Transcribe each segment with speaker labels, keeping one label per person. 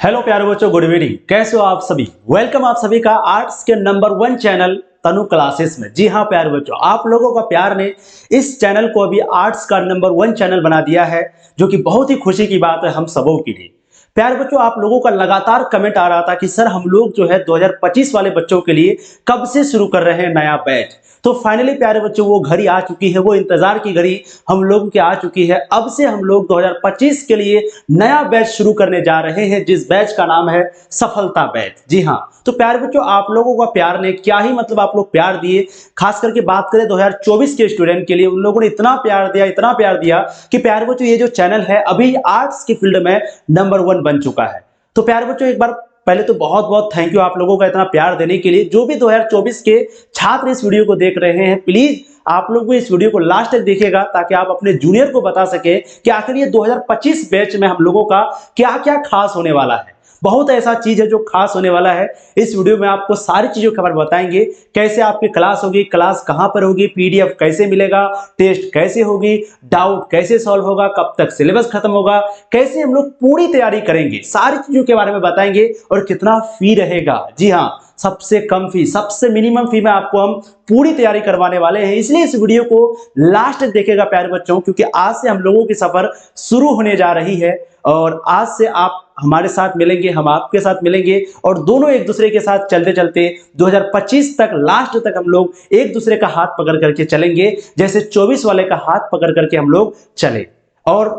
Speaker 1: Hello प्यारे बच्चों, good evening. कैसे हो आप सभी? वेलकम आप सभी का आर्ट्स के नंबर 1 चैनल तनु क्लासेस में। जी हाँ प्यारे बच्चों, आप लोगों का प्यार ने इस चैनल को अभी आर्ट्स का नंबर 1 चैनल बना दिया है, जो कि बहुत ही खुशी की बात है हम सबों के लिए। प्यारे बच्चों, आप लोगों का लगातार कमेंट आ रहा था कि सर हम लोग जो है 2025 वाले बच्चों के लिए कब से शुरू कर रहे हैं नया बैच। तो फाइनली प्यारे बच्चों वो घड़ी आ चुकी है, वो इंतजार की घड़ी हम लोगों की आ चुकी है। अब से हम लोग 2025 के लिए नया बैच शुरू करने जा रहे हैं, जिस बैच का नाम है सफलता बैच। जी हाँ, तो प्यारे बच्चों आप लोगों का प्यार ने क्या ही मतलब आप लोग प्यार दिए। खास करके बात करें 2024 के स्टूडेंट के लिए, उन लोगों ने इतना प्यार दिया, इतना प्यार दिया कि प्यारे बच्चों ये जो चैनल है अभी आर्ट्स की फील्ड में नंबर 1 बन चुका है। तो प्यारे बच्चों एक बार पहले तो बहुत बहुत थैंक यू आप लोगों का इतना प्यार देने के लिए। जो भी 2024 के छात्र इस वीडियो को देख रहे हैं, प्लीज आप लोग भी इस वीडियो को लास्ट तक देखिएगा, ताकि आप अपने जूनियर को बता सके कि आखिर ये 2025 बैच में हम लोगों का क्या क्या खास होने वाला है। बहुत ऐसा चीज है जो खास होने वाला है। इस वीडियो में आपको सारी चीजों की खबर बताएंगे। कैसे आपकी क्लास होगी, क्लास कहां पर होगी, पीडीएफ कैसे मिलेगा, टेस्ट कैसे होगी, डाउट कैसे सॉल्व होगा, कब तक सिलेबस खत्म होगा, कैसे हम लोग पूरी तैयारी करेंगे, सारी चीजों के बारे में बताएंगे। और कितना फी रहेगा। जी हाँ, सबसे कम फी, सबसे मिनिमम फी में आपको हम पूरी तैयारी करवाने वाले हैं। इसलिए इस वीडियो को लास्ट तक देखिएगा प्यारे बच्चों, क्योंकि आज से हम लोगों की सफर शुरू होने जा रही है। और आज से आप हमारे साथ मिलेंगे, हम आपके साथ मिलेंगे, और दोनों एक दूसरे के साथ चलते चलते 2025 तक लास्ट तक हम लोग एक दूसरे का हाथ पकड़ करके चलेंगे, जैसे 24 वाले का हाथ पकड़ करके हम लोग चले। और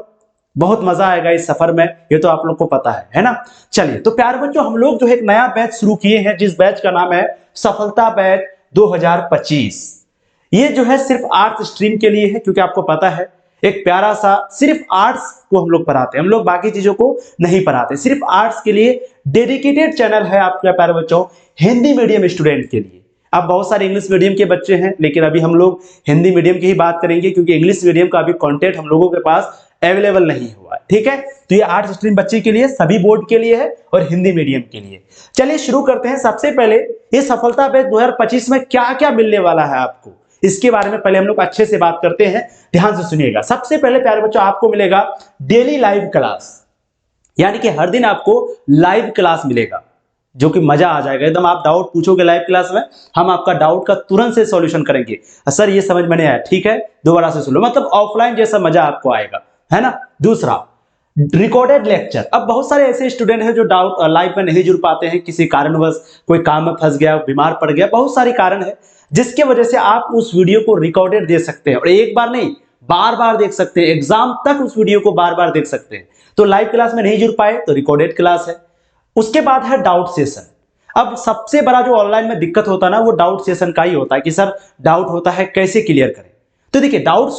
Speaker 1: बहुत मजा आएगा इस सफर में, ये तो आप लोग को पता है ना। चलिए, तो प्यारे बच्चों हम लोग जो है एक नया बैच शुरू किए हैं, जिस बैच का नाम है सफलता बैच 2025। ये जो है सिर्फ आर्ट्स स्ट्रीम के लिए है, क्योंकि आपको पता है एक प्यारा सा सिर्फ आर्ट्स को हम लोग पढ़ाते हैं, हम लोग बाकी चीजों को नहीं पढ़ाते। सिर्फ आर्ट्स के लिए डेडिकेटेड चैनल है आपके प्यारे बच्चों, हिंदी मीडियम स्टूडेंट के लिए। अब बहुत सारे इंग्लिश मीडियम के बच्चे हैं, लेकिन अभी हम लोग हिंदी मीडियम की ही बात करेंगे, क्योंकि इंग्लिश मीडियम का अभी कंटेंट हम लोगों के पास अवेलेबल नहीं हुआ। ठीक है, तो ये आर्ट्स स्ट्रीम बच्चे के लिए, सभी बोर्ड के लिए है और हिंदी मीडियम के लिए। चलिए शुरू करते हैं। सबसे पहले ये सफलता बैच 2025 में क्या क्या मिलने वाला है आपको, इसके बारे में पहले हम लोग अच्छे से बात करते हैं। ध्यान से सुनिएगा। सबसे पहले प्यारे बच्चों आपको मिलेगा डेली लाइव क्लास, यानी कि हर दिन आपको लाइव क्लास मिलेगा, जो कि मजा आ जाएगा एकदम। आप डाउट पूछोगे लाइव क्लास में, हम आपका डाउट का तुरंत से सॉल्यूशन करेंगे। सर ये समझ में नहीं आया, ठीक है दोबारा से सुन लो, मतलब ऑफलाइन जैसा मजा आपको आएगा, है ना। दूसरा, रिकॉर्डेड लेक्चर। अब बहुत सारे ऐसे स्टूडेंट हैं जो डाउट लाइव में नहीं जुड़ पाते हैं, किसी कारणवश कोई काम में फंस गया, बीमार पड़ गया, बहुत सारे कारण है, जिसके वजह से आप उस वीडियो को रिकॉर्डेड देख सकते हैं, और एक बार नहीं बार बार देख सकते हैं, एग्जाम तक उस वीडियो को बार बार देख सकते हैं। तो लाइव क्लास में नहीं जुड़ पाए तो रिकॉर्डेड क्लास है। उसके बाद है डाउट सेशन। अब सबसे बड़ा जो ऑनलाइन में दिक्कत होता है ना, वो डाउट सेशन का ही होता है कि सर डाउट होता है कैसे क्लियर करें। तो देखिए, डाउट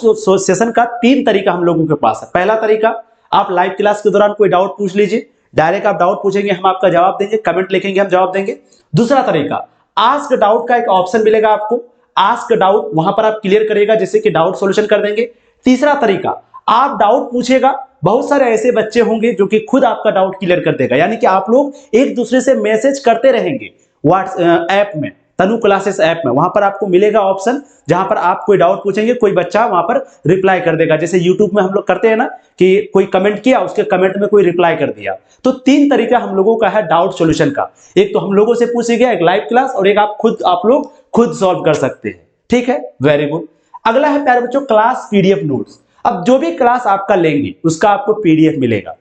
Speaker 1: सेशन का 3 तरीका हम लोगों के पास है। पहला तरीका, आप लाइव क्लास के दौरान कोई डाउट पूछ लीजिए, डायरेक्ट आप डाउट पूछेंगे, हम आपका जवाब देंगे, कमेंट लिखेंगे, हम जवाब देंगे। दूसरा तरीका, आस्क डाउट का एक ऑप्शन मिलेगा आपको, आस्क डाउट, वहां पर आप क्लियर करेगा, जिससे कि डाउट सॉल्यूशन कर देंगे। तीसरा तरीका, आप डाउट पूछेगा, बहुत सारे ऐसे बच्चे होंगे जो कि खुद आपका डाउट क्लियर कर देगा, यानी कि आप लोग एक दूसरे से मैसेज करते रहेंगे व्हाट्सएप ऐप में, तनु क्लासेस ऐप में। वहां पर आपको मिलेगा ऑप्शन, जहां पर आप कोई डाउट पूछेंगे, कोई बच्चा वहां पर रिप्लाई कर देगा, जैसे यूट्यूब में हम लोग करते हैं ना कि कोई कमेंट किया, उसके कमेंट में कोई रिप्लाई कर दिया। तो 3 तरीका हम लोगों का है डाउट सॉल्यूशन का। एक तो हम लोगों से पूछे गया, एक लाइव क्लास, और एक आप लोग खुद सॉल्व कर सकते हैं। ठीक है, वेरी गुड। अगला है प्यारे बच्चों क्लास पीडीएफ नोट्स। अब जो भी क्लास आपका लेंगे उसका आपको पीडीएफ मिलेगा,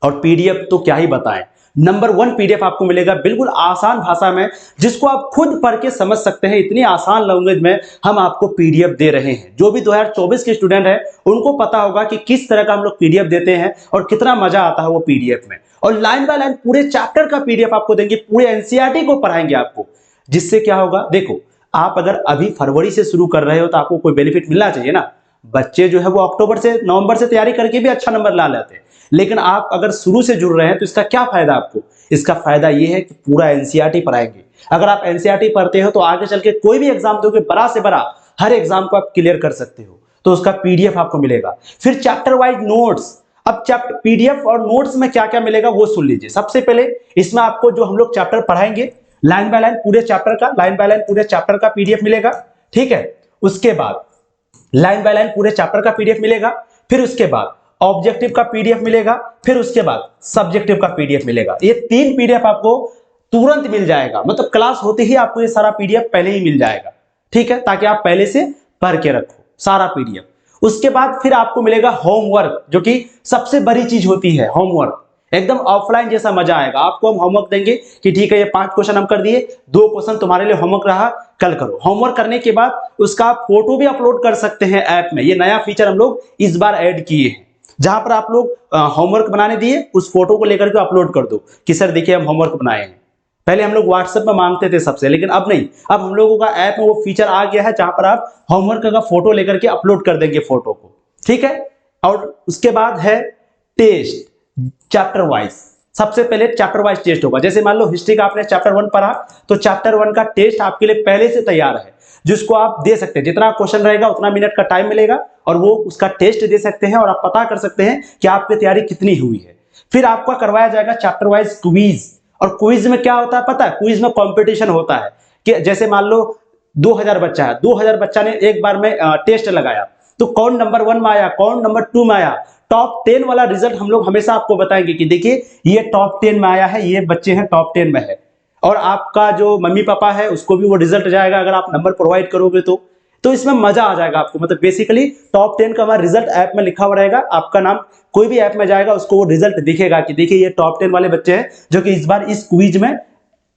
Speaker 1: और पीडीएफ तो क्या ही बताएं, नंबर 1 पीडीएफ आपको मिलेगा बिल्कुल आसान भाषा में, जिसको आप खुद पढ़ के समझ सकते हैं। इतनी आसान लैंग्वेज में हम आपको पीडीएफ दे रहे हैं। जो भी 2024 के स्टूडेंट हैं उनको पता होगा कि किस तरह का हम लोग पीडीएफ देते हैं और कितना मजा आता है वो पीडीएफ में। और लाइन बाय लाइन पूरे चैप्टर का पीडीएफ आपको देंगे, पूरे एनसीईआरटी को पढ़ाएंगे आपको। जिससे क्या होगा, देखो आप अगर अभी फरवरी से शुरू कर रहे हो तो आपको कोई बेनिफिट मिलना चाहिए ना। बच्चे जो है वो अक्टूबर से नवंबर से तैयारी करके भी अच्छा नंबर ला लेते हैं, लेकिन आप अगर शुरू से जुड़ रहे हैं तो इसका क्या फायदा आपको? इसका फायदा ये है कि पूरा एनसीईआरटी पढ़ाएंगे। अगर आप एनसीईआरटी पढ़ते हो तो आगे चल के कोई भी एग्जाम दोगे, बड़ा से बड़ा हर एग्जाम को आप क्लियर कर सकते हो। तो उसका पीडीएफ आपको मिलेगा। फिर चैप्टर वाइज नोट्स। अब चैप्टर पीडीएफ और नोट्स में क्या क्या मिलेगा वो सुन लीजिए। सबसे पहले इसमें आपको जो हम लोग चैप्टर पढ़ाएंगे, लाइन बाय लाइन पूरे चैप्टर का, लाइन बाय लाइन पूरे चैप्टर का पीडीएफ मिलेगा। ठीक है, उसके बाद लाइन बाय लाइन पूरे चैप्टर का पीडीएफ मिलेगा। फिर उसके बाद ऑब्जेक्टिव का पीडीएफ मिलेगा, फिर उसके बाद सब्जेक्टिव का पीडीएफ मिलेगा। ये 3 पीडीएफ आपको तुरंत मिल जाएगा, मतलब क्लास होते ही आपको ये सारा पीडीएफ पहले ही मिल जाएगा, ठीक है, ताकि आप पहले से पढ़ के रखो सारा पीडीएफ। उसके बाद फिर आपको मिलेगा होमवर्क, जो कि सबसे बड़ी चीज होती है होमवर्क। एकदम ऑफलाइन जैसा मजा आएगा। आपको हम होमवर्क देंगे कि ठीक है ये 5 क्वेश्चन हम कर दिए, 2 क्वेश्चन तुम्हारे लिए होमवर्क रहा, कल करो। होमवर्क करने के बाद उसका आप फोटो भी अपलोड कर सकते हैं ऐप में। ये नया फीचर हम लोग इस बार ऐड किए हैं, जहां पर आप लोग होमवर्क बनाने दिए, उस फोटो को लेकर के अपलोड कर दो कि सर देखिए हम होमवर्क बनाए हैं। पहले हम लोग व्हाट्सएप में मांगते थे सबसे, लेकिन अब नहीं, अब हम लोगों का ऐप में वो फीचर आ गया है जहां पर आप होमवर्क का फोटो लेकर के अपलोड कर देंगे फोटो को, ठीक है। और उसके बाद है टेस्ट चैप्टर वाइज। सबसे पहले चैप्टर वाइज टेस्ट होगा। जैसे मान लो हिस्ट्री का आपने चैप्टर 1 पढ़ा, तो चैप्टर 1 का टेस्ट आपके लिए पहले से तैयार है, जिसको आप दे सकते हैं। जितना क्वेश्चन रहेगा उतना मिनट का टाइम मिलेगा और वो उसका टेस्ट दे सकते हैं और आप पता कर सकते हैं कि आपकी तैयारी कितनी हुई है। फिर आपका करवाया जाएगा चैप्टर वाइज क्विज। और क्विज में क्या होता है पता है? क्विज में कंपटीशन होता है कि जैसे मान लो 2000 बच्चा है, 2000 बच्चा ने एक बार में टेस्ट लगाया, तो कौन नंबर 1 में आया, कौन नंबर 2 में आया, टॉप 10 वाला रिजल्ट हम लोग हमेशा आपको बताएंगे कि देखिए ये टॉप 10 में आया है, ये बच्चे हैं टॉप 10 में है। और आपका जो मम्मी पापा है उसको भी वो रिजल्ट जाएगा अगर आप नंबर प्रोवाइड करोगे तो इसमें मजा आ जाएगा आपको। मतलब बेसिकली टॉप 10 का हमारा रिजल्ट ऐप में लिखा हुआ रहेगा, आपका नाम कोई भी ऐप में जाएगा उसको वो रिजल्ट दिखेगा कि देखिए ये टॉप 10 वाले बच्चे हैं जो कि इस बार इस क्विज में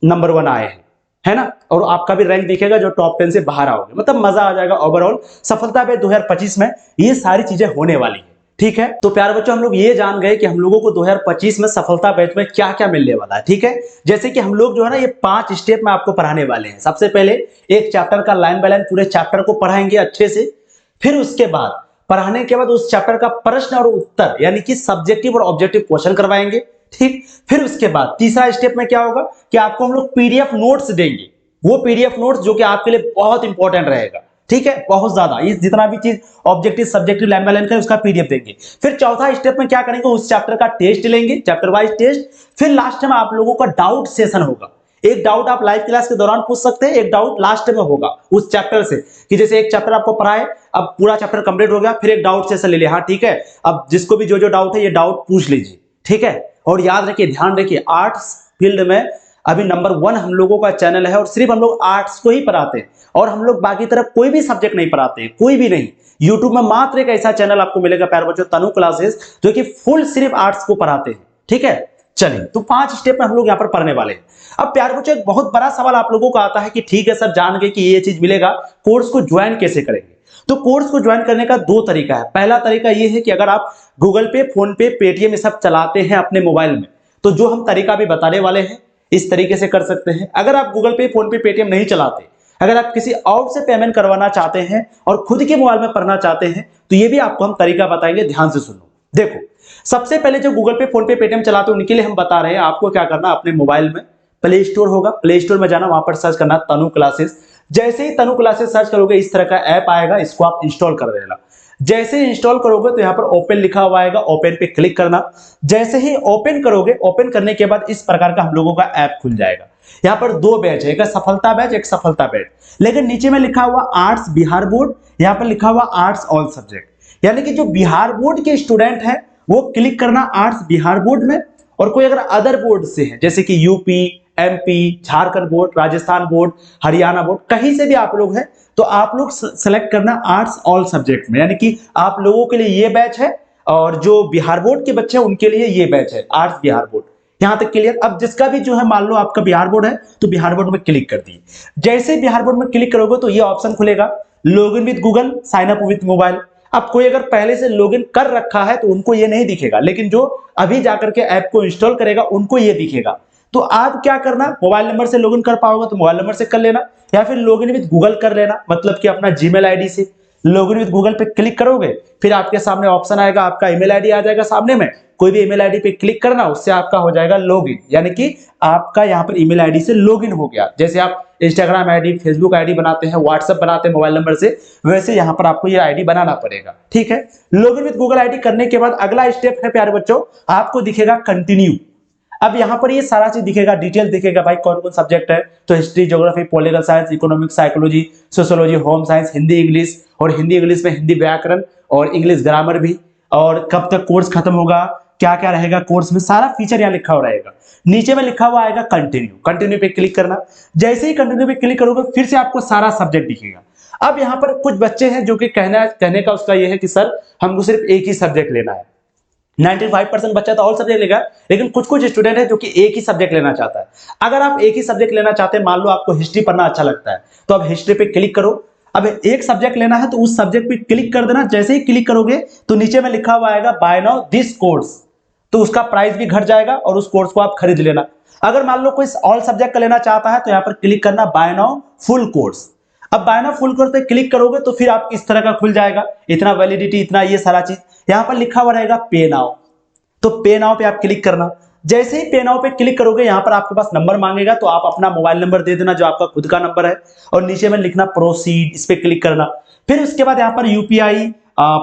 Speaker 1: नंबर 1 आए हैं, है ना। और आपका भी रैंक दिखेगा जो टॉप 10 से बाहर आओगे। मतलब मजा आ जाएगा। ओवरऑल सफलता पे 2025 में ये सारी चीजें होने वाली है, ठीक है। तो प्यारे बच्चों हम लोग ये जान गए कि हम लोगों को 2025 में सफलता बैच में क्या क्या मिलने वाला है, ठीक है। जैसे कि हम लोग जो है ना ये 5 स्टेप में आपको पढ़ाने वाले हैं। सबसे पहले एक चैप्टर का लाइन बाय लाइन पूरे चैप्टर को पढ़ाएंगे अच्छे से। फिर उसके बाद पढ़ाने के बाद उस चैप्टर का प्रश्न और उत्तर यानी कि सब्जेक्टिव और ऑब्जेक्टिव क्वेश्चन करवाएंगे, ठीक। फिर उसके बाद तीसरा स्टेप में क्या होगा कि आपको हम लोग पीडीएफ नोट्स देंगे। वो पीडीएफ नोट्स जो कि आपके लिए बहुत इंपॉर्टेंट रहेगा, ठीक है, बहुत ज्यादा। ये जितना भी चीज objective subjective line by line का उसका पीडीएफ देंगे। फिर चौथा स्टेप में क्या करेंगे, उस चैप्टर का टेस्ट लेंगे, चैप्टर वाइज टेस्ट। फिर लास्ट में आप लोगों का डाउट सेशन होगा। एक डाउट आप लाइव क्लास के दौरान पूछ सकते हैं, एक डाउट लास्ट में होगा उस चैप्टर से, कि जैसे एक चैप्टर आपको पढ़ाए, अब पूरा चैप्टर कंप्लीट हो गया, फिर एक डाउट सेशन ले लिया, हाँ ठीक है, अब जिसको भी जो डाउट है ये डाउट पूछ लीजिए, ठीक है। और याद रखिए, ध्यान रखिए, आर्ट्स फील्ड में अभी नंबर 1 हम लोगों का चैनल है और सिर्फ हम लोग आर्ट्स को ही पढ़ाते हैं और हम लोग बाकी तरफ कोई भी सब्जेक्ट नहीं पढ़ाते हैं, कोई भी नहीं। यूट्यूब में मात्र एक ऐसा चैनल आपको मिलेगा प्यारे बच्चों, तनु क्लासेस, जो कि फुल सिर्फ आर्ट्स को पढ़ाते हैं, ठीक है। चलिए, तो 5 स्टेप में हम लोग यहाँ पर पढ़ने वाले हैं। अब प्यारे बच्चों एक बहुत बड़ा सवाल आप लोगों का आता है कि ठीक है सर, जान गए कि ये चीज मिलेगा, कोर्स को ज्वाइन कैसे करेंगे। तो कोर्स को ज्वाइन करने का 2 तरीका है। पहला तरीका ये है कि अगर आप गूगल पे, फोन पे, पेटीएम ये सब चलाते हैं अपने मोबाइल में, तो जो हम तरीका भी बताने वाले हैं इस तरीके से कर सकते हैं। अगर आप गूगल पे, फोन पे, पेटीएम नहीं चलाते, अगर आप किसी और से पेमेंट करवाना चाहते हैं और खुद के मोबाइल में पढ़ना चाहते हैं, तो ये भी आपको हम तरीका बताएंगे, ध्यान से सुनो। देखो, सबसे पहले जो गूगल पे, फोन पे, पेटीएम चलाते हैं उनके लिए हम बता रहे हैं आपको क्या करना। अपने मोबाइल में प्ले स्टोर होगा, प्ले स्टोर में जाना, वहां पर सर्च करना तनु क्लासेस। जैसे ही तनु क्लासेस सर्च करोगे इस तरह का ऐप आएगा, इसको आप इंस्टॉल कर देना। जैसे ही इंस्टॉल करोगे तो यहाँ पर ओपन लिखा हुआ आएगा, ओपन पे क्लिक करना। जैसे ही ओपन करोगे, ओपन करने के बाद इस प्रकार का हम लोगों का ऐप खुल जाएगा। यहाँ पर 2 बैच है, एक सफलता बैच, एक सफलता बैच। लेकिन नीचे में लिखा हुआ आर्ट्स बिहार बोर्ड, यहाँ पर लिखा हुआ आर्ट्स ऑल सब्जेक्ट। यानी कि जो बिहार बोर्ड के स्टूडेंट हैं वो क्लिक करना आर्ट्स बिहार बोर्ड में, और कोई अगर अदर बोर्ड से है जैसे कि UP, MP, Jharkhand board, Rajasthan board, Haryana board, कहीं से भी आप लोग हैं तो आप लोग सेलेक्ट करना आर्ट्स ऑल सब्जेक्ट में। यानी कि आप लोगों के लिए ये बैच है और जो बिहार बोर्ड के बच्चे हैं उनके लिए ये बैच है, आर्ट्स बिहार बोर्ड। यहां तक क्लियर। अब जिसका भी जो है, मान लो आपका बिहार बोर्ड है तो बिहार बोर्ड में क्लिक कर दिए। जैसे बिहार बोर्ड में क्लिक करोगे तो ये ऑप्शन खुलेगा, login with Google, sign up with mobile. अब कोई अगर पहले से लॉगिन कर रखा है तो उनको ये नहीं दिखेगा, लेकिन जो अभी जाकर के ऐप को इंस्टॉल करेगा उनको ये दिखेगा। तो आप क्या करना, मोबाइल नंबर से लॉगिन कर पाओगे तो मोबाइल नंबर से कर लेना, या फिर लॉगिन विद गूगल कर लेना, मतलब कि अपना जीमेल आईडी से लॉगिन विद गूगल पे क्लिक करोगे, फिर आपके सामने ऑप्शन आएगा, आपका ईमेल आईडी आ जाएगा सामने में। कोई भी ईमेल आईडी पे क्लिक करना, उससे आपका हो जाएगा लॉगिन, यानी कि आपका यहाँ पर ईमेल आईडी से लॉगिन हो गया। जैसे आप इंस्टाग्राम आईडी, फेसबुक आईडी बनाते हैं, व्हाट्सएप बनाते हैं मोबाइल नंबर से, वैसे यहाँ पर आपको ये आईडी बनाना पड़ेगा, ठीक है। लॉगिन विद गूगल आईडी करने के बाद अगला स्टेप है प्यारे बच्चों, आपको दिखेगा कंटिन्यू। अब यहाँ पर ये सारा चीज दिखेगा, डिटेल दिखेगा भाई कौन कौन सब्जेक्ट है, तो history, geography, political science, economics, psychology, sociology, home science, Hindi English, और हिंदी इंग्लिश में हिंदी व्याकरण और इंग्लिश ग्रामर भी, और कब तक कोर्स खत्म होगा, क्या क्या रहेगा कोर्स में, सारा फीचर यहाँ लिखा हुआ रहेगा। नीचे में लिखा हुआ आएगा कंटिन्यू, कंटिन्यू पे क्लिक करना। जैसे ही कंटिन्यू पे क्लिक करोगे फिर से आपको सारा सब्जेक्ट दिखेगा। अब यहाँ पर कुछ बच्चे हैं जो कि कहने का उसका ये है कि सर हमको सिर्फ एक ही सब्जेक्ट लेना है। 95% बच्चा तो ऑल सब्जेक्ट लेगा, लेकिन कुछ कुछ स्टूडेंट है जो कि एक ही सब्जेक्ट लेना चाहता है। अगर आप एक ही सब्जेक्ट लेना चाहते हैं, मान लो आपको हिस्ट्री पढ़ना अच्छा लगता है, तो अब हिस्ट्री पे क्लिक करो। अब एक सब्जेक्ट लेना है तो उस सब्जेक्ट पे क्लिक कर देना। जैसे ही क्लिक करोगे तो नीचे में लिखा हुआ आएगा बाय नाउ दिस कोर्स, तो उसका प्राइस भी घट जाएगा और उस कोर्स को आप खरीद लेना। अगर मान लो कोई ऑल सब्जेक्ट का लेना चाहता है तो यहाँ पर क्लिक करना बाय नाउ फुल कोर्स। अब बाय नाउ फुल कोर्स पे क्लिक करोगे तो फिर आप इस तरह का खुल जाएगा, इतना वैलिडिटी, इतना ये सारा चीज। यहाँ पर लिखा हुआ रहेगा पे नाउ, तो पे नाउ पे आप क्लिक करना। जैसे ही पे नाउ पे क्लिक करोगे यहाँ पर आपके पास नंबर मांगेगा, तो आप अपना मोबाइल नंबर दे देना जो आपका खुद का नंबर है, और नीचे में लिखना प्रोसीड, इस पे क्लिक करना। फिर उसके बाद यहाँ पर यूपीआई,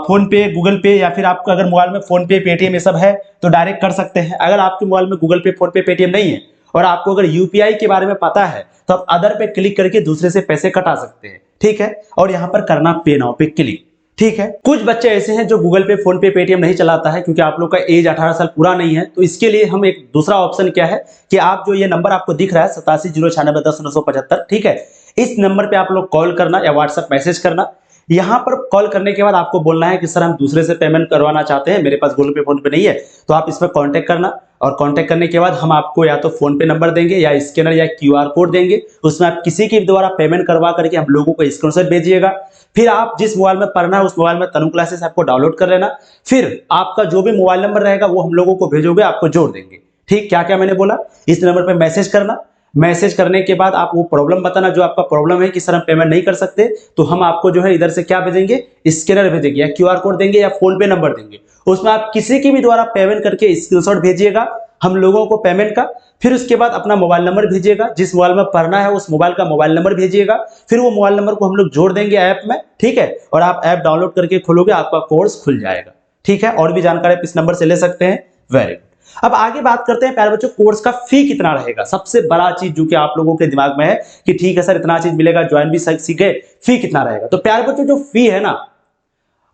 Speaker 1: फोन पे, गूगल पे, या फिर आपका अगर मोबाइल में फोन पे, पेटीएम ये सब है तो डायरेक्ट कर सकते हैं। अगर आपके मोबाइल में गूगल पे, फोन पे, पेटीएम नहीं है और आपको अगर यूपीआई के बारे में पता है तो आप अदर पे क्लिक करके दूसरे से पैसे कटा सकते हैं, ठीक है। और यहाँ पर करना पे नाउ पे क्लिक, ठीक है। कुछ बच्चे ऐसे हैं जो गूगल पे, फोन पे, पेटीएम नहीं चलाता है, क्योंकि आप लोग का एज 18 साल पूरा नहीं है, तो इसके लिए हम एक दूसरा ऑप्शन क्या है कि आप जो ये नंबर आपको दिख रहा है 8709610975, ठीक है, इस नंबर पे आप लोग कॉल करना या व्हाट्सएप मैसेज करना। यहाँ पर कॉल करने के बाद आपको बोलना है कि सर हम दूसरे से पेमेंट करवाना चाहते हैं, मेरे पास गूगल पे, फोन पे नहीं है, तो आप इस पर कॉन्टेक्ट करना। और कॉन्टेक्ट करने के बाद हम आपको या तो फोन पे नंबर देंगे या स्कैनर या क्यूआर कोड देंगे, उसमें आप किसी के द्वारा पेमेंट करवा करके हम लोगों को स्क्रीनशॉट भेजिएगा। फिर आप जिस मोबाइल में पढ़ना है उस मोबाइल में तनु क्लासेस आपको डाउनलोड कर लेना। फिर आपका जो भी मोबाइल नंबर रहेगा वो हम लोगों को भेजोगे, आपको जोड़ देंगे, ठीक। क्या क्या मैंने बोला, इस नंबर पर मैसेज करना। मैसेज करने के बाद आप वो प्रॉब्लम बताना जो आपका प्रॉब्लम है कि सर हम पेमेंट नहीं कर सकते, तो हम आपको जो है इधर से क्या भेजेंगे, स्कैनर भेजेंगे या क्यूआर कोड देंगे या फोन पे नंबर देंगे, उसमें आप किसी की भी द्वारा पेमेंट करके स्क्रीनशॉट भेजिएगा हम लोगों को पेमेंट का। फिर उसके बाद अपना मोबाइल नंबर भेजिएगा, जिस मोबाइल में पढ़ना है उस मोबाइल का मोबाइल नंबर भेजिएगा। फिर वो मोबाइल नंबर को हम लोग जोड़ देंगे ऐप में, ठीक है, और आप ऐप डाउनलोड करके खोलोगे, आपका कोर्स खुल जाएगा, ठीक है। और भी जानकारी आप इस नंबर से ले सकते हैं। Very good. अब आगे बात करते हैं प्यारे बच्चों, कोर्स का फी कितना रहेगा। सबसे बड़ा चीज जो कि आप लोगों के दिमाग में है कि ठीक है सर इतना चीज मिलेगा, ज्वाइन भी सीखे, फी कितना रहेगा। तो प्यारे बच्चों जो फी है ना,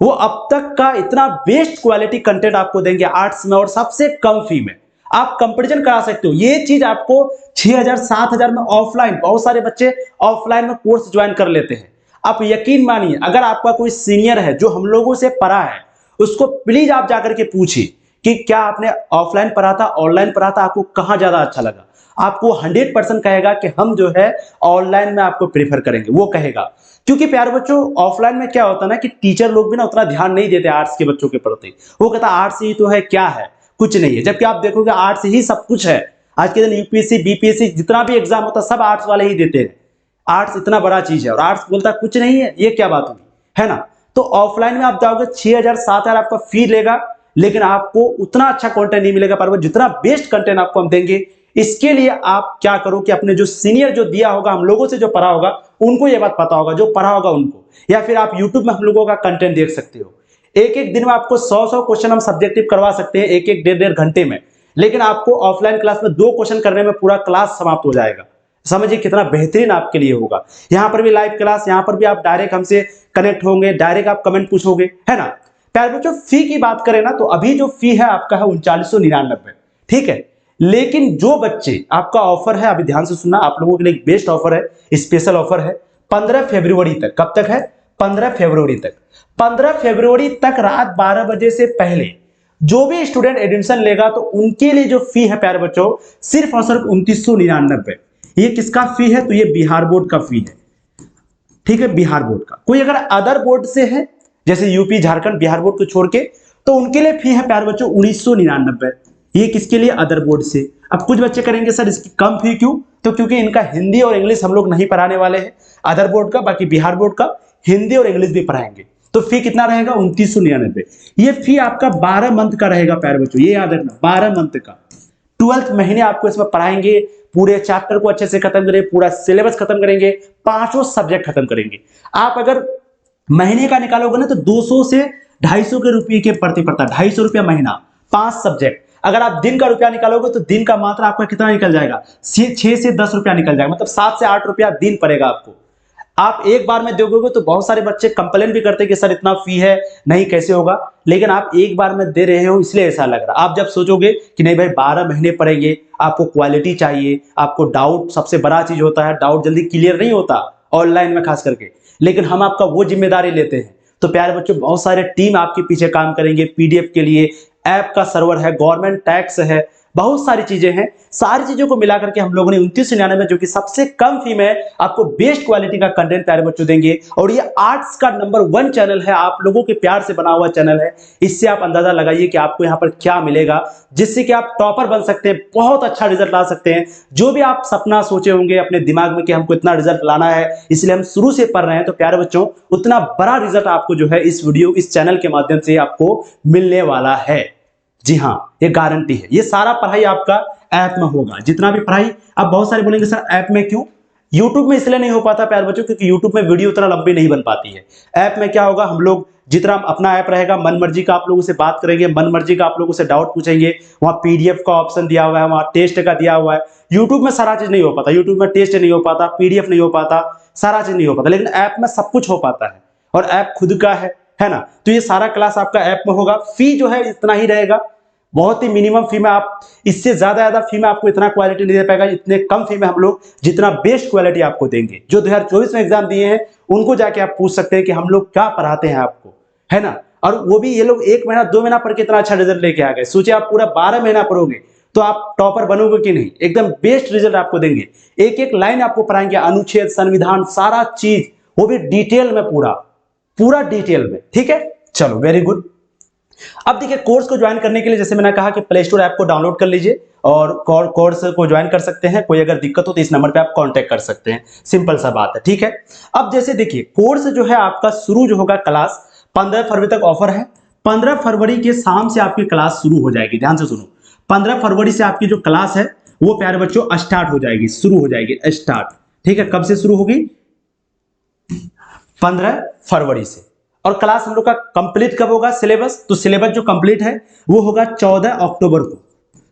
Speaker 1: वो अब तक का इतना बेस्ट क्वालिटी कंटेंट आपको देंगे आर्ट्स में, और सबसे कम फी में आप कंपैरिजन करा सकते हो। ये चीज आपको 6000 7000 में ऑफलाइन, बहुत सारे बच्चे ऑफलाइन में कोर्स ज्वाइन कर लेते हैं। आप यकीन मानिए, अगर आपका कोई सीनियर है जो हम लोगों से पढ़ा है, उसको प्लीज आप जाकर के पूछिए कि क्या आपने ऑफलाइन पढ़ा था, ऑनलाइन पढ़ा था, आपको कहां ज्यादा अच्छा लगा। आपको 100% कहेगा कि हम जो है ऑनलाइन में आपको प्रीफर करेंगे, वो कहेगा। क्योंकि प्यारे बच्चों ऑफलाइन में क्या होता है ना कि टीचर लोग भी ना उतना ध्यान नहीं देते आर्ट्स के बच्चों के प्रति। वो कहता आर्ट्स ही तो है, क्या है, कुछ नहीं है। जबकि आप देखोगे आर्ट्स ही सब कुछ है। आज के दिन यूपीएससी, बीपीएससी जितना भी एग्जाम होता है सब आर्ट्स वाले ही देते हैं। आर्ट्स इतना बड़ा चीज है और आर्ट्स बोलता कुछ नहीं है, ये क्या बात हुई, है ना। तो ऑफलाइन में आप जाओगे 6000 7000 आपका फी लेगा, लेकिन आपको उतना अच्छा कंटेंट नहीं मिलेगा, पर जितना बेस्ट कंटेंट आपको हम देंगे। इसके लिए आप क्या करो कि अपने जो सीनियर जो दिया होगा, हम लोगों से जो पढ़ा होगा, उनको ये बात पता होगा, जो पढ़ा होगा उनको, या फिर आप यूट्यूब में हम लोगों का कंटेंट देख सकते हो। एक एक दिन में आपको 100 क्वेश्चन हम सब्जेक्टिव करवा सकते हैं, एक एक 1.5 घंटे में। लेकिन आपको ऑफलाइन क्लास में 2 क्वेश्चन करने में पूरा क्लास समाप्त हो जाएगा। समझिए कितना बेहतरीन आपके लिए होगा। यहाँ पर भी लाइव क्लास, यहाँ पर भी आप डायरेक्ट हमसे कनेक्ट होंगे, डायरेक्ट आप कमेंट पूछोगे, है ना। प्यारे बच्चों फी की बात करें ना, तो अभी जो फी है आपका है 3999, ठीक है। लेकिन जो बच्चे, आपका ऑफर है, अभी ध्यान से सुनना, आप लोगों के लिए एक बेस्ट ऑफर है, स्पेशल ऑफर है 15 फरवरी तक। कब तक है? 15 फरवरी तक। 15 फरवरी तक रात 12 बजे से पहले जो भी स्टूडेंट एडमिशन लेगा, तो उनके लिए जो फी है प्यारे बच्चों सिर्फ और सिर्फ 2999। ये किसका फी है? तो ये बिहार बोर्ड का फी है, ठीक है, बिहार बोर्ड का। कोई अगर अदर बोर्ड से है, जैसे यूपी, झारखंड, बिहार बोर्ड को छोड़ के, तो उनके लिए फी है प्यारे बच्चों 1999। ये किसके लिए? अदर बोर्ड से। अब कुछ बच्चे करेंगे सर इसकी कम फी क्यों? तो क्योंकि इनका हिंदी और इंग्लिश हम लोग नहीं पढ़ाने वाले हैं अदर बोर्ड का, बाकी बिहार बोर्ड का हिंदी और इंग्लिश भी पढ़ाएंगे। तो फी कितना रहेगा? 2999। ये फी आपका 12 मंथ का रहेगा प्यारे बच्चों, ये याद रखना, 12 मंथ का। 12 महीने आपको इसमें पढ़ाएंगे, पूरे चैप्टर को अच्छे से खत्म करेंगे, पूरा सिलेबस खत्म करेंगे, 5 सब्जेक्ट खत्म करेंगे। आप अगर महीने का निकालोगे ना, तो 200 से 250 के रुपये के प्रति पड़ता है, 250 रुपया महीना, 5 सब्जेक्ट। अगर आप दिन का रुपया निकालोगे तो दिन का मात्र आपका कितना निकल जाएगा? 6 से 10 रुपया निकल जाएगा, मतलब 7 से 8 रुपया दिन पड़ेगा आपको। आप एक बार में दोगे तो बहुत सारे बच्चे कंप्लेन भी करते हैं कि सर इतना फी है, नहीं कैसे होगा। लेकिन आप एक बार में दे रहे हो इसलिए ऐसा लग रहा है। आप जब सोचोगे कि नहीं भाई 12 महीने पढ़ेंगे, आपको क्वालिटी चाहिए, आपको डाउट, सबसे बड़ा चीज होता है डाउट जल्दी क्लियर नहीं होता ऑनलाइन में खास करके, लेकिन हम आपका वो जिम्मेदारी लेते हैं। तो प्यारे बच्चों, बहुत सारे टीम आपके पीछे काम करेंगे पीडीएफ के लिए, ऐप का सर्वर है, गवर्नमेंट टैक्स है, बहुत सारी चीजें हैं। सारी चीजों को मिलाकर के हम लोगों ने 2999 जो कि सबसे कम फी में आपको बेस्ट क्वालिटी का कंटेंट प्यारे बच्चों देंगे। और ये आर्ट्स का नंबर 1 चैनल है, आप लोगों के प्यार से बना हुआ चैनल है। इससे आप अंदाजा लगाइए कि आपको यहाँ पर क्या मिलेगा, जिससे कि आप टॉपर बन सकते हैं, बहुत अच्छा रिजल्ट ला सकते हैं। जो भी आप सपना सोचे होंगे अपने दिमाग में कि हमको इतना रिजल्ट लाना है, इसलिए हम शुरू से पढ़ रहे हैं, तो प्यारे बच्चों उतना बड़ा रिजल्ट आपको जो है इस वीडियो, इस चैनल के माध्यम से आपको मिलने वाला है। जी हाँ, ये गारंटी है। ये सारा पढ़ाई आपका ऐप में होगा, जितना भी पढ़ाई। अब बहुत सारे बोलेंगे सर ऐप में क्यों? यूट्यूब में इसलिए नहीं हो पाता प्यारे बच्चों क्योंकि यूट्यूब में वीडियो उतना लंबी नहीं बन पाती है। ऐप में क्या होगा, हम लोग जितना अपना ऐप रहेगा, मन मर्जी का आप लोगों से बात करेंगे, मन मर्जी का आप लोगों से डाउट पूछेंगे। वहाँ पीडीएफ का ऑप्शन दिया हुआ है, वहाँ टेस्ट का दिया हुआ है। यूट्यूब में सारा चीज नहीं हो पाता, यूट्यूब में टेस्ट नहीं हो पाता, पीडीएफ नहीं हो पाता, सारा चीज नहीं हो पाता। लेकिन ऐप में सब कुछ हो पाता है, और ऐप खुद का है ना। तो ये सारा क्लास आपका ऐप में होगा। फी जो है इतना ही रहेगा, बहुत ही मिनिमम फी में। आप इससे ज्यादा फी में आपको इतना क्वालिटी नहीं दे पाएगा, इतने कम फी में हम लोग जितना बेस्ट क्वालिटी आपको देंगे। जो 2024 में एग्जाम दिए हैं उनको जाके आप पूछ सकते हैं कि हम लोग क्या पढ़ाते हैं आपको, है ना। और वो भी ये लोग 1 महीना 2 महीना पढ़ के इतना अच्छा रिजल्ट लेके आ गए। सोचिए आप पूरा 12 महीना पढ़ोगे तो आप टॉपर बनोगे कि नहीं। एकदम बेस्ट रिजल्ट आपको देंगे, एक एक लाइन आपको पढ़ाएंगे, अनुच्छेद, संविधान, सारा चीज, वो भी डिटेल में, पूरा डिटेल में। ठीक है, चलो वेरी गुड। अब देखिए, कोर्स को ज्वाइन करने के लिए जैसे मैंने कहा कि प्ले स्टोर ऐप को डाउनलोड कर लीजिए और कोर्स को ज्वाइन कर सकते हैं। कोई अगर दिक्कत हो तो इस नंबर पे आप कांटेक्ट कर सकते हैं, सिंपल सा बात है। ठीक है, अब जैसे देखिए, कोर्स जो है आपका शुरू जो होगा, क्लास 15 फरवरी तक ऑफर है। 15 फरवरी के शाम से आपकी क्लास शुरू हो जाएगी। ध्यान से सुनो, 15 फरवरी से आपकी जो क्लास है वो प्यारे बच्चों स्टार्ट हो जाएगी, शुरू हो जाएगी, स्टार्ट। ठीक है, कब से शुरू होगी? 15 फरवरी से। और क्लास हम लोग का कंप्लीट कब होगा सिलेबस? तो सिलेबस जो कंप्लीट है वो होगा 14 अक्टूबर को।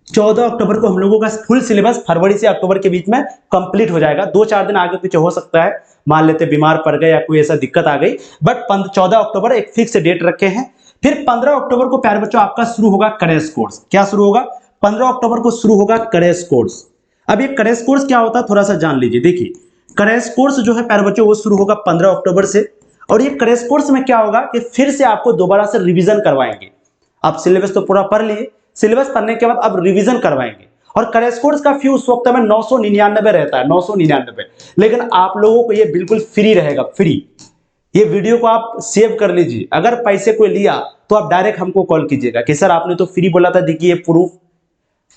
Speaker 1: 14 अक्टूबर को हम लोगों का फुल सिलेबस फरवरी से अक्टूबर के बीच में कंप्लीट हो जाएगा। 2-4 दिन आगे पीछे हो सकता है, मान लेते बीमार पड़ गए या कोई ऐसा दिक्कत आ गई, बट 14 अक्टूबर एक फिक्स डेट रखे हैं। फिर 15 अक्टूबर को प्यारे बच्चों आपका शुरू होगा क्रैश कोर्स। क्या शुरू होगा? 15 अक्टूबर को शुरू होगा क्रैश कोर्स। अब ये क्रैश कोर्स क्या होता है थोड़ा सा जान लीजिए। देखिए, क्रैश कोर्स जो है प्यारे बच्चों वो शुरू होगा 15 अक्टूबर से। और ये क्रैश कोर्स में क्या होगा कि फिर से आपको दोबारा से रिवीजन करवाएंगे। आप सिलेबस तो पूरा पढ़ लिए, सिलेबस पढ़ने के बाद अब रिवीजन करवाएंगे। और क्रैश कोर्स का फी उस वक्त में 999 रहता है, 999। लेकिन आप लोगों को ये बिल्कुल फ्री रहेगा, फ्री। ये वीडियो को आप सेव कर लीजिए, अगर पैसे कोई लिया तो आप डायरेक्ट हमको कॉल कीजिएगा कि सर आपने तो फ्री बोला था, देखिए प्रूफ।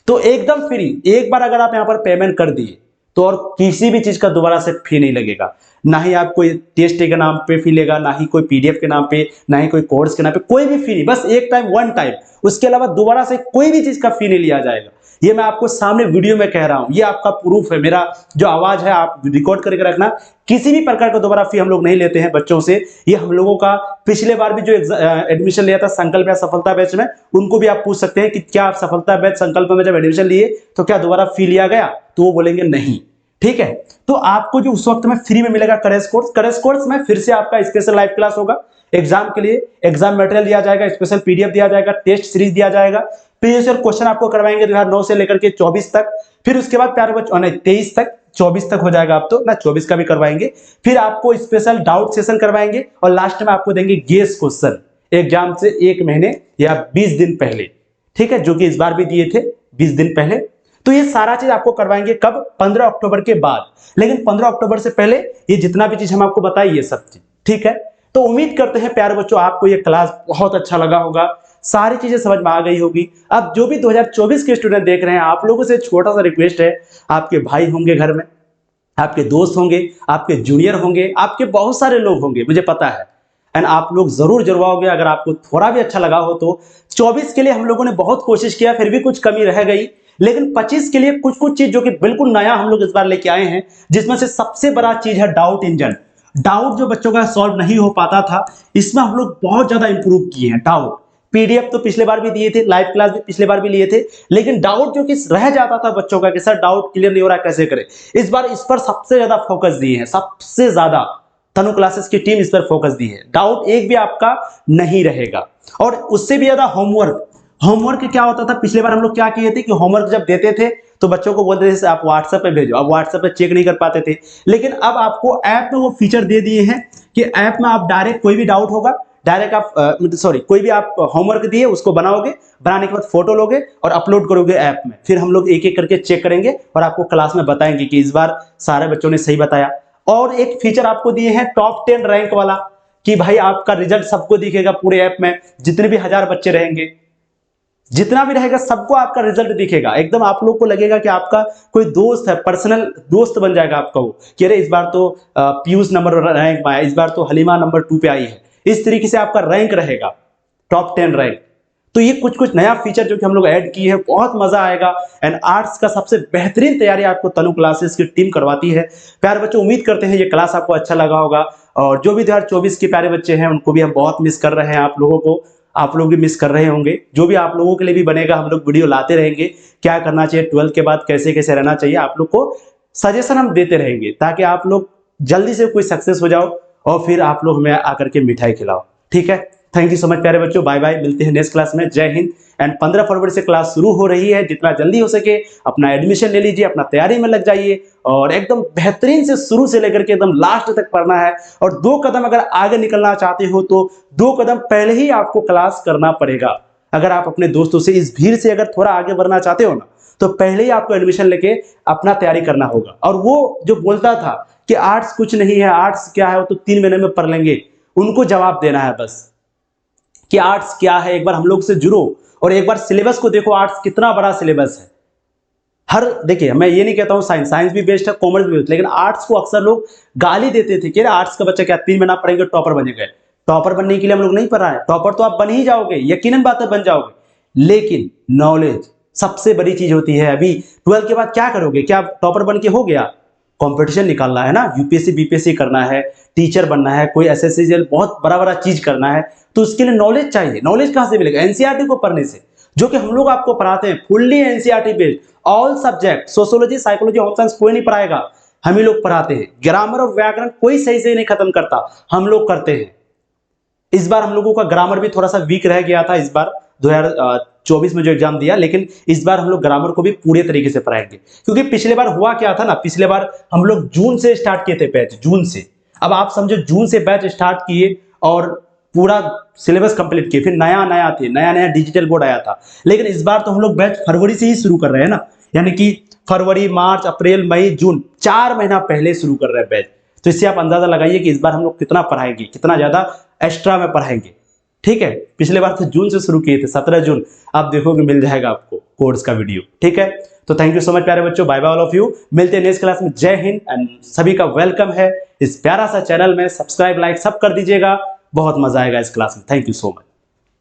Speaker 1: तो एकदम फ्री। एक बार अगर आप यहां पर पेमेंट कर दिए तो और किसी भी चीज का दोबारा से फी नहीं लगेगा। ना ही आप कोई टेस्ट के नाम पे फी लेगा, ना ही कोई पीडीएफ के नाम पे, ना ही कोई कोर्स के नाम पे, कोई भी फी नहीं। बस एक टाइम, वन टाइम, उसके अलावा दोबारा से कोई भी चीज का फी नहीं लिया जाएगा। ये मैं आपको सामने वीडियो में कह रहा हूं, ये आपका प्रूफ है। मेरा जो आवाज है आप रिकॉर्ड करके रखना। किसी भी प्रकार का दोबारा फी हम लोग नहीं लेते हैं बच्चों से। ये हम लोगों का पिछले बार भी जो एडमिशन लिया था संकल्प या सफलता बैच में, उनको भी आप पूछ सकते हैं कि क्या आप सफलता बैच संकल्प में जब एडमिशन लिए तो क्या दोबारा फी लिया गया? तो वो बोलेंगे नहीं। ठीक है, तो आपको जो उस वक्त में फ्री में मिलेगा क्रैश कोर्स में फिर से आपका स्पेशल लाइव क्लास होगा। एग्जाम के लिए एग्जाम मटेरियल दिया जाएगा, स्पेशल पीडीएफ दिया जाएगा, टेस्ट सीरीज दिया जाएगा, प्रीवियस ईयर क्वेश्चन आपको करवाएंगे 2009 से लेकर के 24 तक। फिर उसके बाद प्यारे बच्चों, नहीं 23 तक, 24 तक हो जाएगा अब तो ना, 24 का भी करवाएंगे। फिर आपको स्पेशल डाउट सेशन करवाएंगे और लास्ट में आपको देंगे गेस क्वेश्चन एग्जाम से 1 महीने या 20 दिन पहले। ठीक है, जो कि इस बार भी दिए थे 20 दिन पहले। तो ये सारा चीज आपको करवाएंगे कब? 15 अक्टूबर के बाद। लेकिन 15 अक्टूबर से पहले ये जितना भी चीज हम आपको बताइए, ये सब चीज। ठीक है, तो उम्मीद करते हैं प्यारे बच्चों आपको ये क्लास बहुत अच्छा लगा होगा, सारी चीजें समझ में आ गई होगी। अब जो भी 2024 के स्टूडेंट देख रहे हैं, आप लोगों से छोटा सा रिक्वेस्ट है, आपके भाई होंगे घर में, आपके दोस्त होंगे, आपके जूनियर होंगे, आपके बहुत सारे लोग होंगे, मुझे पता है, एंड आप लोग जरूर जुड़वाओगे। अगर आपको थोड़ा भी अच्छा लगा हो तो 24 के लिए हम लोगों ने बहुत कोशिश किया, फिर भी कुछ कमी रह गई। लेकिन 25 के लिए कुछ कुछ चीज जो कि बिल्कुल नया हम लोग इस बार लेके आए हैं, जिसमें से सबसे बड़ा चीज है डाउट इंजन। डाउट जो बच्चों का सॉल्व नहीं हो पाता था, इसमें हम लोग बहुत ज्यादा इंप्रूव किए हैं। डाउट पीडीएफ तो पिछले बार भी दिए थे, लाइव क्लास भी पिछले बार भी लिए थे, लेकिन डाउट जो कि रह जाता था बच्चों का कि सर डाउट क्लियर नहीं हो रहा, कैसे करें, इस बार इस पर सबसे ज्यादा फोकस दिए हैं, सबसे ज्यादा। तनु क्लासेस की टीम इस पर फोकस दी है, डाउट एक भी आपका नहीं रहेगा। और उससे भी ज्यादा होमवर्क क्या होता था, पिछले बार हम लोग क्या किए थे कि होमवर्क जब देते थे तो बच्चों को बोलते थे आप व्हाट्सएप पे भेजो, अब व्हाट्सएप पे चेक नहीं कर पाते थे। लेकिन अब आपको ऐप में वो फीचर दे दिए हैं कि ऐप में आप डायरेक्ट कोई भी डाउट होगा, डायरेक्ट आप कोई भी आप होमवर्क दिए उसको बनाओगे, बनाने के बाद फोटो लोगे और अपलोड करोगे ऐप में, फिर हम लोग एक एक करके चेक करेंगे और आपको क्लास में बताएंगे कि इस बार सारे बच्चों ने सही बताया। और एक फीचर आपको दिए हैं टॉप 10 रैंक वाला, कि भाई आपका रिजल्ट सबको दिखेगा पूरे ऐप में, जितने भी 1000 बच्चे रहेंगे, जितना भी रहेगा सबको आपका रिजल्ट दिखेगा। एकदम आप लोग को लगेगा कि आपका कोई दोस्त है, पर्सनल दोस्त बन जाएगा आपका वो, कि अरे इस बार तो पीयूष नंबर रैंक में आया, इस बार तो हलीमा नंबर 2 पे आई है। इस तरीके से आपका रैंक रहेगा, टॉप 10 रैंक। तो ये कुछ नया फीचर जो कि हम लोग ऐड किए हैं, बहुत मजा आएगा। एंड आर्ट्स का सबसे बेहतरीन तैयारी आपको तनु क्लासेस की टीम करवाती है। प्यारे बच्चों, उम्मीद करते हैं ये क्लास आपको अच्छा लगा होगा, और जो भी 2024 के प्यारे बच्चे हैं उनको भी हम बहुत मिस कर रहे हैं, आप लोगों को, आप लोग भी मिस कर रहे होंगे। जो भी आप लोगों के लिए भी बनेगा, हम लोग वीडियो लाते रहेंगे, क्या करना चाहिए 12th के बाद, कैसे कैसे रहना चाहिए, आप लोग को सजेशन हम देते रहेंगे, ताकि आप लोग जल्दी से कोई सक्सेस हो जाओ और फिर आप लोग हमें आकर के मिठाई खिलाओ। ठीक है, थैंक यू सो मच प्यारे बच्चों, बाय बाय, मिलते हैं नेक्स्ट क्लास में। जय हिंद। एंड 15 फरवरी से क्लास शुरू हो रही है, जितना जल्दी हो सके अपना एडमिशन ले लीजिए, अपना तैयारी में लग जाइए, और एकदम बेहतरीन से शुरू से लेकर के एकदम लास्ट तक पढ़ना है। और 2 कदम अगर आगे निकलना चाहते हो तो 2 कदम पहले ही आपको क्लास करना पड़ेगा। अगर आप अपने दोस्तों से इस भीड़ से अगर थोड़ा आगे बढ़ना चाहते हो ना, तो पहले ही आपको एडमिशन लेके अपना तैयारी करना होगा। और वो जो बोलता था कि आर्ट्स कुछ नहीं है, आर्ट्स क्या है, वो तो 3 महीने में पढ़ लेंगे, उनको जवाब देना है बस कि आर्ट्स क्या है। एक बार हम लोग से जुड़ो और एक बार सिलेबस को देखो, आर्ट्स कितना बड़ा सिलेबस है। देखिए, मैं ये नहीं कहता हूं साइंस भी बेस्ट है, कॉमर्स भी बेस्ट, लेकिन आर्ट्स को अक्सर लोग गाली देते थे कि आर्ट्स का बच्चा क्या 3 महीना पढ़ेंगे टॉपर बनेंगे। टॉपर बनने के लिए हम लोग नहीं पढ़ रहे हैं, टॉपर तो आप बन ही जाओगे, यकीनन बात है बन जाओगे, लेकिन नॉलेज सबसे बड़ी चीज होती है। अभी 12 के बाद क्या करोगे, क्या टॉपर बन के हो गया? कंपटीशन निकालना है ना, यूपीएससी बीपीएससी करना है, टीचर बनना है, कोई एसएससी बहुत बड़ा बड़ा चीज करना है, तो उसके लिए नॉलेज चाहिए। नॉलेज कहां से मिलेगा? एनसीईआरटी को पढ़ने से, जो कि हम लोग आपको पढ़ाते हैं fully NCERT based, all subject, sociology, psychology, home science कोई नहीं पढ़ाएगा, हम ही लोग पढ़ाते हैं। ग्रामर और व्याकरण कोई सही से नहीं खत्म करता, हम लोग करते हैं। इस बार हम लोगों का ग्रामर भी थोड़ा सा वीक रह गया था, इस बार 2024 में जो एग्जाम दिया, लेकिन इस बार हम लोग ग्रामर को भी पूरे तरीके से पढ़ाएंगे। क्योंकि पिछले बार हुआ क्या था ना, पिछले बार हम लोग जून से स्टार्ट किए थे बैच, जून से। अब आप समझो, जून से बैच स्टार्ट किए और पूरा सिलेबस कंप्लीट किए, फिर नया डिजिटल बोर्ड आया था। लेकिन इस बार तो हम लोग बैच फरवरी से ही शुरू कर रहे हैं ना, यानी कि फरवरी, मार्च, अप्रैल, मई, जून, 4 महीना पहले शुरू कर रहे हैं बैच। तो इससे आप अंदाजा लगाइए कि इस बार हम लोग कितना पढ़ाएंगे, कितना ज्यादा एक्स्ट्रा में पढ़ाएंगे। ठीक है, पिछले बार तो जून से शुरू किए थे, 17 जून, आप देखोगे मिल जाएगा आपको कोर्स का वीडियो। ठीक है, तो थैंक यू सो मच प्यारे बच्चों, bye bye all of you, मिलते हैं नेक्स्ट क्लास में। जय हिंद। एंड सभी का वेलकम है इस प्यारा सा चैनल में, सब्सक्राइब, लाइक सब कर दीजिएगा, बहुत मजा आएगा इस क्लास में। Thank you so much.